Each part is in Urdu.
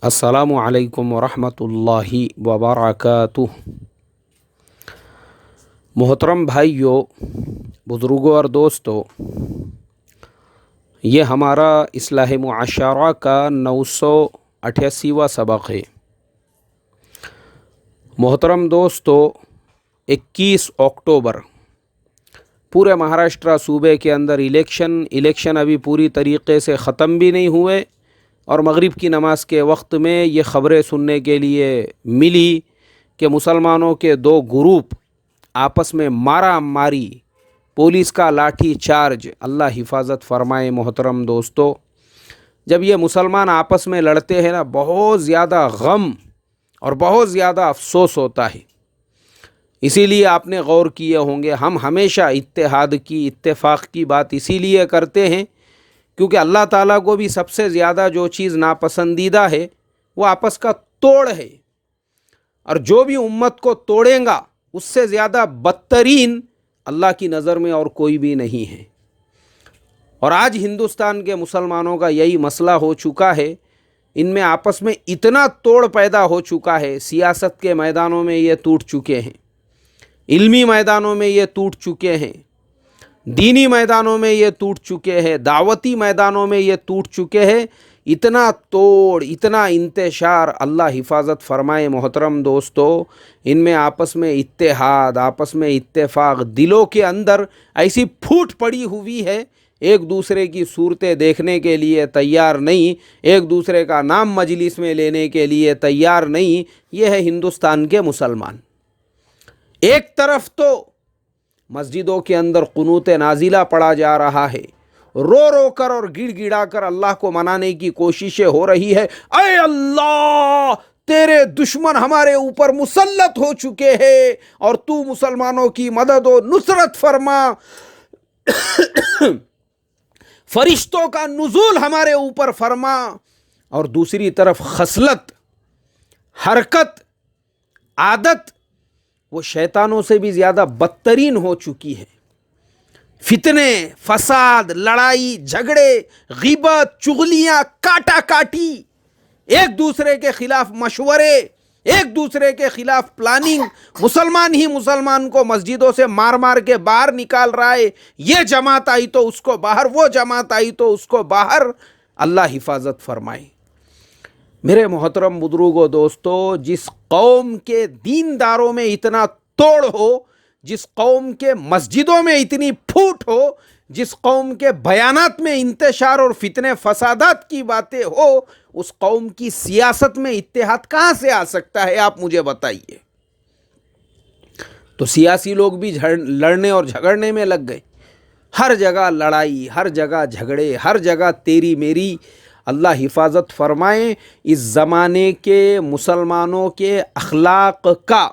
السلام علیکم ورحمۃ اللہ وبرکاتہ۔ محترم بھائیوں، بزرگوں اور دوستوں، یہ ہمارا اصلاح معاشرہ کا 988واں سبق ہے۔ محترم دوستوں، 21 اکتوبر پورے مہاراشٹرا صوبے کے اندر الیکشن ابھی پوری طریقے سے ختم بھی نہیں ہوئے، اور مغرب کی نماز کے وقت میں یہ خبریں سننے کے لیے ملی کہ مسلمانوں کے دو گروپ آپس میں مارا ماری، پولیس کا لاٹھی چارج۔ اللہ حفاظت فرمائے۔ محترم دوستو، جب یہ مسلمان آپس میں لڑتے ہیں نا، بہت زیادہ غم اور بہت زیادہ افسوس ہوتا ہے۔ اسی لیے آپ نے غور کیے ہوں گے، ہم ہمیشہ اتحاد کی، اتفاق کی بات اسی لیے کرتے ہیں کیونکہ اللہ تعالیٰ کو بھی سب سے زیادہ جو چیز ناپسندیدہ ہے وہ آپس کا توڑ ہے، اور جو بھی امت کو توڑیں گا اس سے زیادہ بدترین اللہ کی نظر میں اور کوئی بھی نہیں ہے۔ اور آج ہندوستان کے مسلمانوں کا یہی مسئلہ ہو چکا ہے، ان میں آپس میں اتنا توڑ پیدا ہو چکا ہے۔ سیاست کے میدانوں میں یہ ٹوٹ چکے ہیں، علمی میدانوں میں یہ ٹوٹ چکے ہیں، دینی میدانوں میں یہ ٹوٹ چکے ہیں، دعوتی میدانوں میں یہ ٹوٹ چکے ہیں۔ اتنا توڑ، اتنا انتشار، اللہ حفاظت فرمائے۔ محترم دوستو، ان میں آپس میں اتحاد، آپس میں اتفاق، دلوں کے اندر ایسی پھوٹ پڑی ہوئی ہے، ایک دوسرے کی صورتیں دیکھنے کے لیے تیار نہیں، ایک دوسرے کا نام مجلس میں لینے کے لیے تیار نہیں۔ یہ ہے ہندوستان کے مسلمان۔ ایک طرف تو مسجدوں کے اندر قنوت نازلہ پڑھا جا رہا ہے، رو رو کر اور گڑ گڑا کر اللہ کو منانے کی کوششیں ہو رہی ہے۔ اے اللہ، تیرے دشمن ہمارے اوپر مسلط ہو چکے ہیں اور تو مسلمانوں کی مدد و نصرت فرما، فرشتوں کا نزول ہمارے اوپر فرما۔ اور دوسری طرف خصلت، حرکت، عادت وہ شیطانوں سے بھی زیادہ بدترین ہو چکی ہے۔ فتنے، فساد، لڑائی جھگڑے، غیبت، چغلیاں، کاٹا کاٹی، ایک دوسرے کے خلاف مشورے، ایک دوسرے کے خلاف پلاننگ، مسلمان ہی مسلمان کو مسجدوں سے مار مار کے باہر نکال رہا ہے۔ یہ جماعت آئی تو اس کو باہر، وہ جماعت آئی تو اس کو باہر۔ اللہ حفاظت فرمائے۔ میرے محترم بزرگوں، دوستو، جس قوم کے دینداروں میں اتنا توڑ ہو، جس قوم کے مسجدوں میں اتنی پھوٹ ہو، جس قوم کے بیانات میں انتشار اور فتنے فسادات کی باتیں ہو، اس قوم کی سیاست میں اتحاد کہاں سے آ سکتا ہے؟ آپ مجھے بتائیے۔ تو سیاسی لوگ بھی لڑنے اور جھگڑنے میں لگ گئے، ہر جگہ لڑائی، ہر جگہ جھگڑے، ہر جگہ تیری میری۔ اللہ حفاظت فرمائے۔ اس زمانے کے مسلمانوں کے اخلاق کا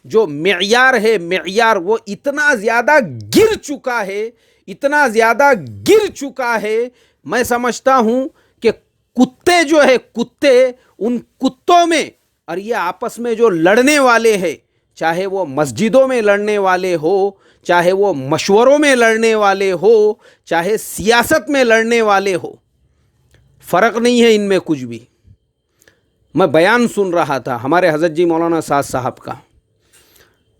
جو معیار ہے، معیار وہ اتنا زیادہ گر چکا ہے، اتنا زیادہ گر چکا ہے، میں سمجھتا ہوں کہ کتے جو ہے، کتے، ان کتوں میں اور یہ آپس میں جو لڑنے والے ہیں، چاہے وہ مسجدوں میں لڑنے والے ہو، چاہے وہ مشوروں میں لڑنے والے ہو، چاہے سیاست میں لڑنے والے ہو، فرق نہیں ہے ان میں کچھ بھی۔ میں بیان سن رہا تھا ہمارے حضرت جی مولانا سعد صاحب کا،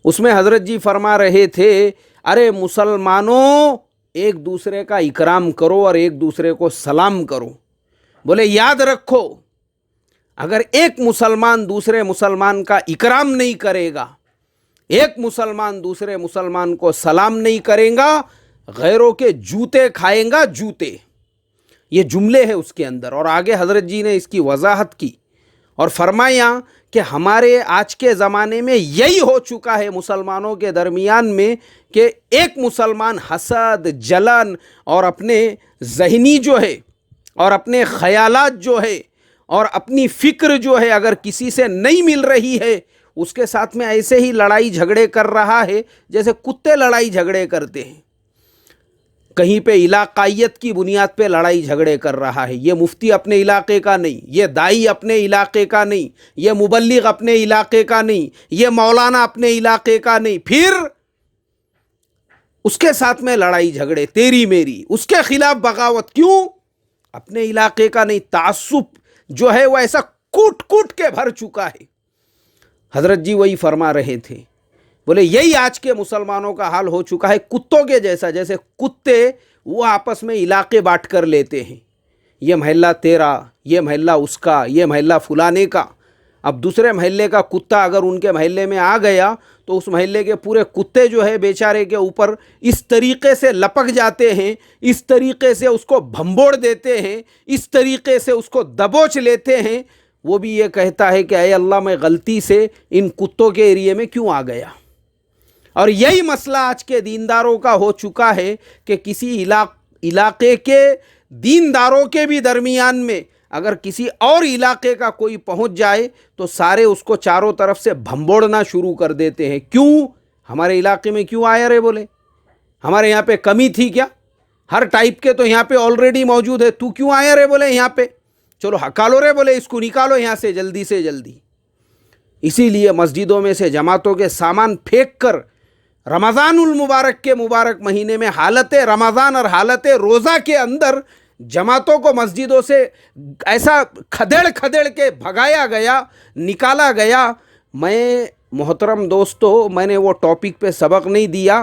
اس میں حضرت جی فرما رہے تھے، ارے مسلمانوں، ایک دوسرے کا اکرام کرو اور ایک دوسرے کو سلام کرو۔ بولے یاد رکھو، اگر ایک مسلمان دوسرے مسلمان کا اکرام نہیں کرے گا، ایک مسلمان دوسرے مسلمان کو سلام نہیں کرے گا، غیروں کے جوتے کھائیں گا، جوتے۔ یہ جملے ہیں اس کے اندر، اور آگے حضرت جی نے اس کی وضاحت کی اور فرمایا کہ ہمارے آج کے زمانے میں یہی ہو چکا ہے مسلمانوں کے درمیان میں کہ ایک مسلمان حسد، جلن اور اپنے ذہنی جو ہے اور اپنے خیالات جو ہے اور اپنی فکر جو ہے اگر کسی سے نہیں مل رہی ہے، اس کے ساتھ میں ایسے ہی لڑائی جھگڑے کر رہا ہے جیسے کتے لڑائی جھگڑے کرتے ہیں۔ کہیں پہ علاقائیت کی بنیاد پہ لڑائی جھگڑے کر رہا ہے۔ یہ مفتی اپنے علاقے کا نہیں، یہ دائی اپنے علاقے کا نہیں، یہ مبلغ اپنے علاقے کا نہیں، یہ مولانا اپنے علاقے کا نہیں، پھر اس کے ساتھ میں لڑائی جھگڑے، تیری میری، اس کے خلاف بغاوت۔ کیوں؟ اپنے علاقے کا نہیں۔ تعصب جو ہے وہ ایسا کوٹ کوٹ کے بھر چکا ہے۔ حضرت جی وہی فرما رہے تھے، بولے یہی آج کے مسلمانوں کا حال ہو چکا ہے، کتوں کے جیسا۔ جیسے کتے وہ آپس میں علاقے بانٹ کر لیتے ہیں، یہ محلہ تیرا، یہ محلہ اس کا، یہ محلہ فلانے کا۔ اب دوسرے محلے کا کتا اگر ان کے محلے میں آ گیا تو اس محلے کے پورے کتے جو ہے بیچارے کے اوپر اس طریقے سے لپک جاتے ہیں، اس طریقے سے اس کو بھمبوڑ دیتے ہیں، اس طریقے سے اس کو دبوچ لیتے ہیں۔ وہ بھی یہ کہتا ہے کہ اے اللہ میں غلطی سے ان کتوں کے ایریے میں کیوں آ گیا۔ اور یہی مسئلہ آج کے دینداروں کا ہو چکا ہے کہ کسی علاقے کے دینداروں کے بھی درمیان میں اگر کسی اور علاقے کا کوئی پہنچ جائے تو سارے اس کو چاروں طرف سے بھمبوڑنا شروع کر دیتے ہیں۔ کیوں؟ ہمارے علاقے میں کیوں آیا رے؟ بولے ہمارے یہاں پہ کمی تھی کیا؟ ہر ٹائپ کے تو یہاں پہ آلریڈی موجود ہے، تو کیوں آیا رے؟ بولے یہاں پہ چلو ہکالو رے، بولے اس کو نکالو یہاں سے جلدی سے جلدی۔ اسی لیے مسجدوں میں سے جماعتوں کے سامان پھینک کر رمضان المبارک کے مبارک مہینے میں حالت رمضان اور حالت روزہ کے اندر جماعتوں کو مسجدوں سے ایسا کھدیڑ کھدیڑ کے بھگایا گیا، نکالا گیا۔ میں محترم دوستو، میں نے وہ ٹاپک پہ سبق نہیں دیا،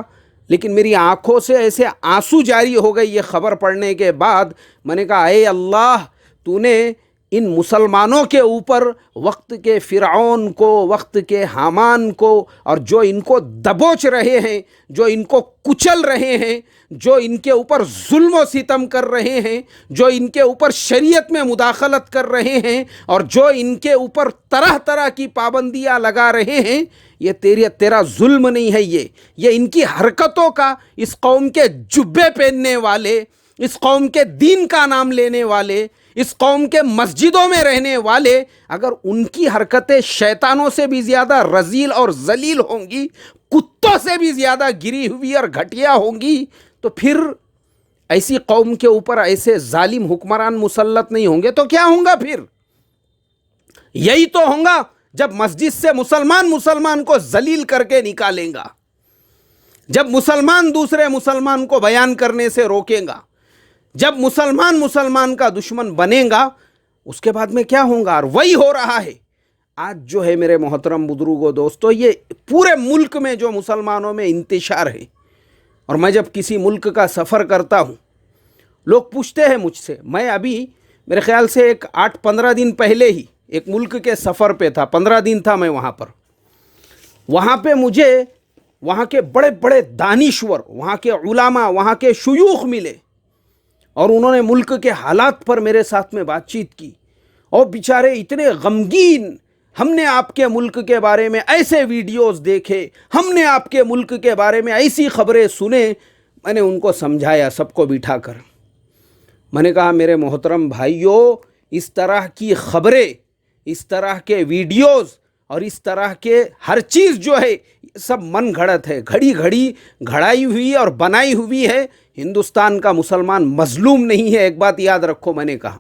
لیکن میری آنکھوں سے ایسے آنسو جاری ہو گئی یہ خبر پڑھنے کے بعد۔ میں نے کہا اے اللہ، تو نے ان مسلمانوں کے اوپر وقت کے فرعون کو، وقت کے حامان کو، اور جو ان کو دبوچ رہے ہیں، جو ان کو کچل رہے ہیں، جو ان کے اوپر ظلم و ستم کر رہے ہیں، جو ان کے اوپر شریعت میں مداخلت کر رہے ہیں، اور جو ان کے اوپر طرح طرح کی پابندیاں لگا رہے ہیں، یہ تیرا ظلم نہیں ہے، یہ ان کی حرکتوں کا، اس قوم کے جبے پہننے والے، اس قوم کے دین کا نام لینے والے، اس قوم کے مسجدوں میں رہنے والے، اگر ان کی حرکتیں شیطانوں سے بھی زیادہ رذیل اور ذلیل ہوں گی، کتوں سے بھی زیادہ گری ہوئی اور گھٹیا ہوں گی، تو پھر ایسی قوم کے اوپر ایسے ظالم حکمران مسلط نہیں ہوں گے تو کیا ہوں گا پھر؟ یہی تو ہوں گا جب مسجد سے مسلمان کو ذلیل کر کے نکالیں گا، جب مسلمان دوسرے مسلمان کو بیان کرنے سے روکیں گا، جب مسلمان کا دشمن بنے گا، اس کے بعد میں کیا ہوں گا؟ اور وہی ہو رہا ہے آج جو ہے میرے محترم بزرگوں دوستو۔ یہ پورے ملک میں جو مسلمانوں میں انتشار ہے، اور میں جب کسی ملک کا سفر کرتا ہوں، لوگ پوچھتے ہیں مجھ سے، میں ابھی میرے خیال سے 8-15 دن پہلے ہی ایک ملک کے سفر پہ تھا، 15 دن تھا میں وہاں پر۔ وہاں پہ مجھے وہاں کے بڑے بڑے دانشور، وہاں کے علماء، وہاں کے شیوخ ملے، اور انہوں نے ملک کے حالات پر میرے ساتھ میں بات چیت کی، اور بیچارے اتنے غمگین، ہم نے آپ کے ملک کے بارے میں ایسے ویڈیوز دیکھے، ہم نے آپ کے ملک کے بارے میں ایسی خبریں سنے۔ میں نے ان کو سمجھایا سب کو بٹھا کر، میں نے کہا میرے محترم بھائیوں، اس طرح کی خبریں، اس طرح کے ویڈیوز اور اس طرح کے ہر چیز جو ہے سب من گھڑت ہے، گھڑی گھڑی گھڑائی ہوئی اور بنائی ہوئی ہے۔ ہندوستان کا مسلمان مظلوم نہیں ہے، ایک بات یاد رکھو، میں نے کہا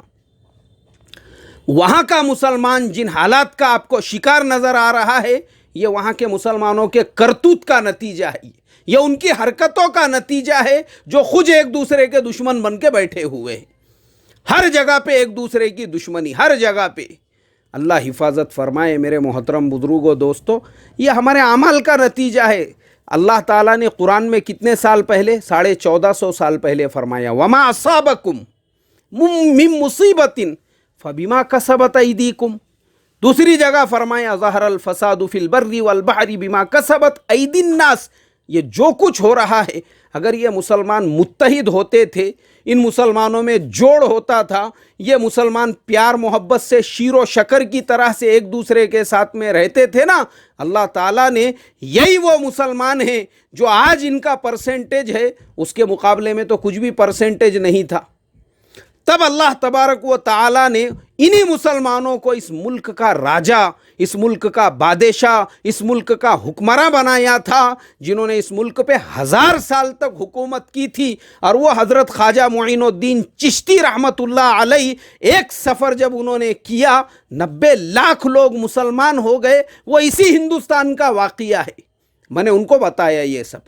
وہاں کا مسلمان جن حالات کا آپ کو شکار نظر آ رہا ہے، یہ وہاں کے مسلمانوں کے کرتوت کا نتیجہ ہے، یہ ان کی حرکتوں کا نتیجہ ہے، جو خود ایک دوسرے کے دشمن بن کے بیٹھے ہوئے ہیں، ہر جگہ پہ ایک دوسرے کی دشمنی، ہر جگہ پہ۔ اللہ حفاظت فرمائے میرے محترم بزرگوں دوستو، یہ ہمارے اعمال کا نتیجہ ہے۔ اللہ تعالیٰ نے قرآن میں کتنے سال پہلے، 1450 سال پہلے فرمایا، وَمَا أَصَابَكُم مِّن مُّصِيبَةٍ فَبِمَا كَسَبَتْ أَيْدِيكُمْ۔ دوسری جگہ فرمایا، ظَهَرَ الْفَسَادُ فِي الْبَرِّ وَالْبَحْرِ بِمَا كَسَبَتْ أَيْدِي النَّاسِ۔ یہ جو کچھ ہو رہا ہے، اگر یہ مسلمان متحد ہوتے تھے، ان مسلمانوں میں جوڑ ہوتا تھا، یہ مسلمان پیار محبت سے شیر و شکر کی طرح سے ایک دوسرے کے ساتھ میں رہتے تھے نا، اللہ تعالیٰ نے یہی وہ مسلمان ہیں جو آج ان کا پرسنٹیج ہے، اس کے مقابلے میں تو کچھ بھی پرسنٹیج نہیں تھا۔ تب اللہ تبارک و تعالیٰ نے انہی مسلمانوں کو اس ملک کا راجہ، اس ملک کا بادشاہ، اس ملک کا حکمراں بنایا تھا، جنہوں نے اس ملک پہ 1000 سال تک حکومت کی تھی۔ اور وہ حضرت خواجہ معین الدین چشتی رحمۃ اللہ علیہ، ایک سفر جب انہوں نے کیا، 90 لاکھ لوگ مسلمان ہو گئے۔ وہ اسی ہندوستان کا واقعہ ہے، میں نے ان کو بتایا یہ سب۔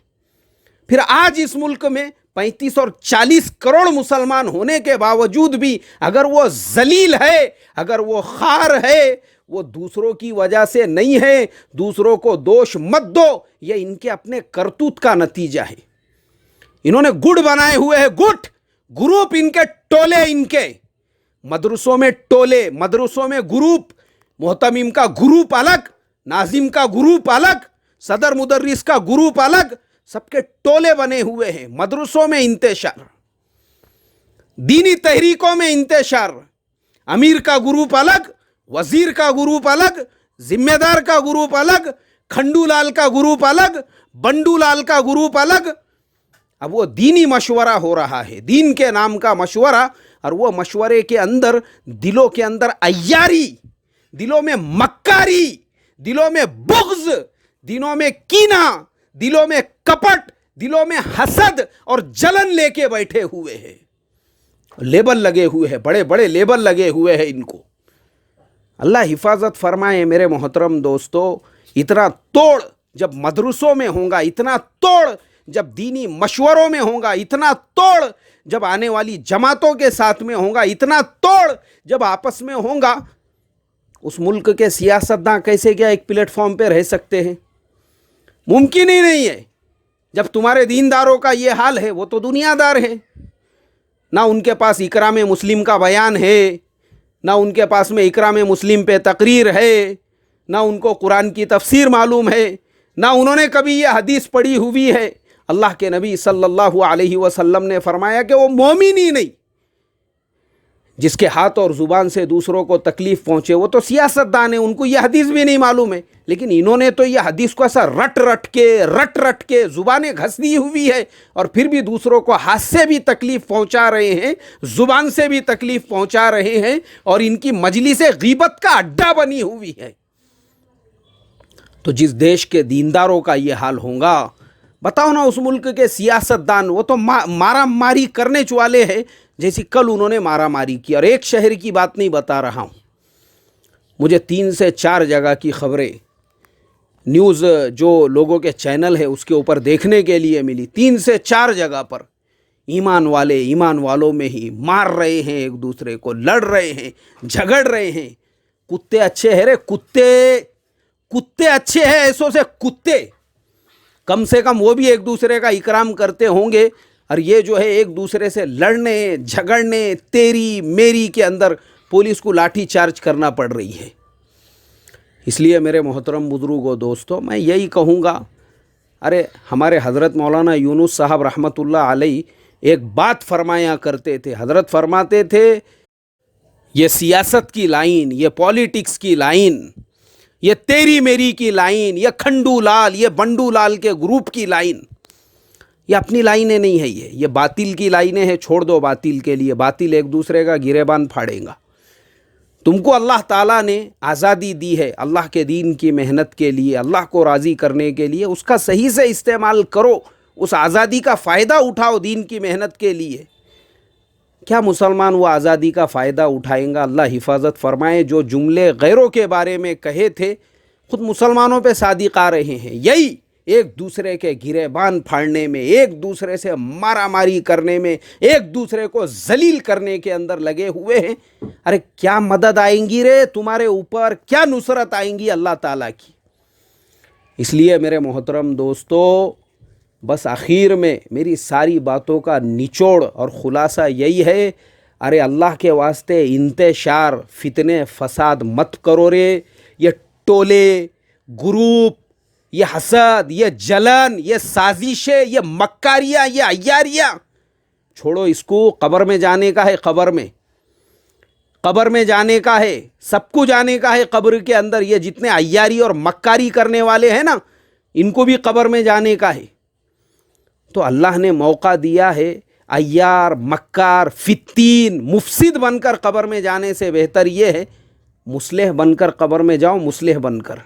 پھر آج اس ملک میں 35 اور 40 کروڑ مسلمان ہونے کے باوجود بھی اگر وہ ذلیل ہے، اگر وہ خار ہے، وہ دوسروں کی وجہ سے نہیں ہے۔ دوسروں کو دوش مت دو، یہ ان کے اپنے کرتوت کا نتیجہ ہے۔ انہوں نے گڑ بنائے ہوئے ہیں، گٹ گروپ ان کے، ٹولے ان کے، مدرسوں میں ٹولے، مدرسوں میں گروپ، محتمم کا گروپ الگ، ناظم کا گروپ الگ، صدر مدرس کا گروپ الگ، سب کے ٹولے بنے ہوئے ہیں۔ مدرسوں میں انتشار، دینی تحریکوں میں انتشار، امیر کا گروپ الگ، وزیر کا گروپ الگ، ذمہ دار کا گروپ الگ، کھنڈو لال کا گروپ الگ، بنڈو لال کا گروپ الگ۔ اب وہ دینی مشورہ ہو رہا ہے، دین کے نام کا مشورہ، اور وہ مشورے کے اندر دلوں کے اندر عیاری، دلوں میں مکاری، دلوں میں بغض، دلوں میں کینہ، دلوں میں کپٹ، دلوں میں حسد اور جلن لے کے بیٹھے ہوئے ہیں۔ لیبل لگے ہوئے ہیں، بڑے بڑے لیبل لگے ہوئے ہیں ان کو۔ اللہ حفاظت فرمائے میرے محترم دوستو۔ اتنا توڑ جب مدرسوں میں ہوگا، اتنا توڑ جب دینی مشوروں میں ہوگا، اتنا توڑ جب آنے والی جماعتوں کے ساتھ میں ہوگا، اتنا توڑ جب آپس میں ہوگا، اس ملک کے سیاستداں کیسے کیا ایک پلیٹ فارم پہ رہ سکتے ہیں؟ ممکن ہی نہیں ہے۔ جب تمہارے دینداروں کا یہ حال ہے، وہ تو دنیا دار ہیں، نہ ان کے پاس اکرام مسلم کا بیان ہے، نہ ان کے پاس میں اکرام مسلم پہ تقریر ہے، نہ ان کو قرآن کی تفسیر معلوم ہے، نہ انہوں نے کبھی یہ حدیث پڑھی ہوئی ہے۔ اللہ کے نبی صلی اللہ علیہ وسلم نے فرمایا کہ وہ مومن ہی نہیں جس کے ہاتھ اور زبان سے دوسروں کو تکلیف پہنچے۔ وہ تو سیاستدان ہیں، ان کو یہ حدیث بھی نہیں معلوم ہے، لیکن انہوں نے تو یہ حدیث کو ایسا رٹ رٹ کے زبانیں گھس دی ہوئی ہے، اور پھر بھی دوسروں کو ہاتھ سے بھی تکلیف پہنچا رہے ہیں، زبان سے بھی تکلیف پہنچا رہے ہیں، اور ان کی مجلس غیبت کا اڈا بنی ہوئی ہے۔ تو جس دیش کے دینداروں کا یہ حال ہوگا، بتاؤ نا، اس ملک کے سیاستدان وہ تو مارا ماری کرنے والے ہیں، جیسی کل انہوں نے مارا ماری کی۔ اور ایک شہر کی بات نہیں بتا رہا ہوں، مجھے 3 سے 4 جگہ کی خبریں نیوز جو لوگوں کے چینل ہے اس کے اوپر دیکھنے کے لیے ملی۔ 3 سے 4 جگہ پر ایمان والے ایمان والوں میں ہی مار رہے ہیں، ایک دوسرے کو لڑ رہے ہیں، جھگڑ رہے ہیں۔ کتے اچھے ہیں رے، کتے اچھے ہیں، ایسوں سے کتے کم سے کم وہ بھی ایک دوسرے کا اکرام کرتے ہوں گے، اور یہ جو ہے ایک دوسرے سے لڑنے جھگڑنے تیری میری کے اندر پولیس کو لاٹھی چارج کرنا پڑ رہی ہے۔ اس لیے میرے محترم بزرگوں دوستو، میں یہی کہوں گا، ارے ہمارے حضرت مولانا یونس صاحب رحمۃ اللہ علیہ ایک بات فرمایا کرتے تھے۔ حضرت فرماتے تھے، یہ سیاست کی لائن، یہ پولیٹکس کی لائن، یہ تیری میری کی لائن، یہ کھنڈو لال یہ بنڈو لال کے گروپ کی لائن، یہ اپنی لائنیں نہیں ہے، یہ باطل کی لائنیں ہیں۔ چھوڑ دو باطل کے لیے، باطل ایک دوسرے کا گریبان پھاڑے گا۔ تم کو اللہ تعالیٰ نے آزادی دی ہے اللہ کے دین کی محنت کے لیے، اللہ کو راضی کرنے کے لیے، اس کا صحیح سے استعمال کرو، اس آزادی کا فائدہ اٹھاؤ دین کی محنت کے لیے۔ کیا مسلمان وہ آزادی کا فائدہ اٹھائیں گا؟ اللہ حفاظت فرمائے۔ جو جملے غیروں کے بارے میں کہے تھے، خود مسلمانوں پہ صادق آ رہے ہیں۔ یہی ایک دوسرے کے گریبان پھاڑنے میں، ایک دوسرے سے مارا ماری کرنے میں، ایک دوسرے کو ذلیل کرنے کے اندر لگے ہوئے ہیں۔ ارے کیا مدد آئیں گی رے تمہارے اوپر، کیا نصرت آئیں گی اللہ تعالیٰ کی؟ اس لیے میرے محترم دوستو، بس آخر میں میری ساری باتوں کا نچوڑ اور خلاصہ یہی ہے، ارے اللہ کے واسطے انتشار فتنے فساد مت کرو رے۔ یہ ٹولے، گروپ، یہ حسد، یہ جلن، یہ سازشیں، یہ مکاریاں، یہ عیاریاں چھوڑو۔ اس کو قبر میں جانے کا ہے، قبر میں جانے کا ہے، سب کو جانے کا ہے قبر کے اندر۔ یہ جتنے عیاری اور مکاری کرنے والے ہیں نا، ان کو بھی قبر میں جانے کا ہے۔ تو اللہ نے موقع دیا ہے، عیار، مکار، فتین، مفسد بن کر قبر میں جانے سے بہتر یہ ہے مصلح بن کر قبر میں جاؤ، مصلح بن کر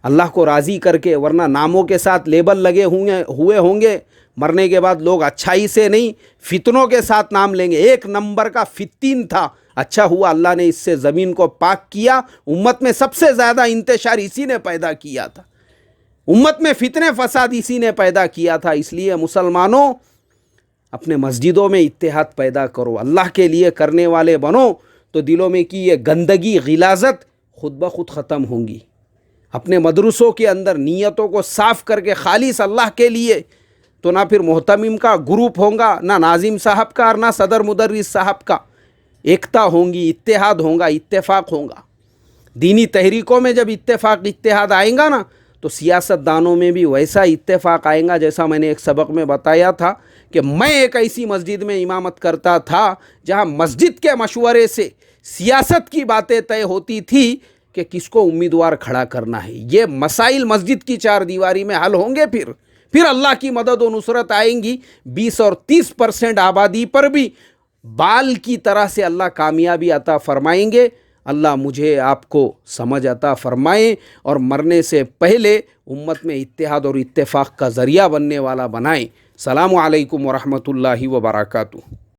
اللہ کو راضی کر کے۔ ورنہ ناموں کے ساتھ لیبل لگے ہوئے ہوں گے، مرنے کے بعد لوگ اچھائی سے نہیں فتنوں کے ساتھ نام لیں گے۔ 1 نمبر کا فتین تھا، اچھا ہوا اللہ نے اس سے زمین کو پاک کیا۔ امت میں سب سے زیادہ انتشار اسی نے پیدا کیا تھا۔ امت میں فتنے فساد اسی نے پیدا کیا تھا. اس لیے مسلمانوں اپنے مسجدوں میں اتحاد پیدا کرو, اللہ کے لیے کرنے والے بنو, تو دلوں میں کی یہ گندگی غلاظت خود بخود ختم ہوں گی. اپنے مدرسوں کے اندر نیتوں کو صاف کر کے خالص اللہ کے لیے, تو نہ پھر محتمم کا گروپ ہوگا, نہ ناظم صاحب کا, اور نہ صدر مدرس صاحب کا. ایکتا ہوں گی, اتحاد ہوگا, اتفاق ہوگا. دینی تحریکوں میں جب اتحاد آئیں گا نا, تو سیاست دانوں میں بھی ویسا اتفاق آئیں گا. جیسا میں نے ایک سبق میں بتایا تھا کہ میں ایک ایسی مسجد میں امامت کرتا تھا جہاں مسجد کے مشورے سے سیاست کی باتیں طے ہوتی تھی کہ کس کو امیدوار کھڑا کرنا ہے. یہ مسائل مسجد کی چار دیواری میں حل ہوں گے. پھر اللہ کی مدد و نصرت آئیں گی. 20 اور 30% آبادی پر بھی بال کی طرح سے اللہ کامیابی عطا فرمائیں گے. اللہ مجھے آپ کو سمجھ عطا فرمائیں اور مرنے سے پہلے امت میں اتحاد اور اتفاق کا ذریعہ بننے والا بنائیں. السلام علیکم ورحمۃ اللہ وبرکاتہ.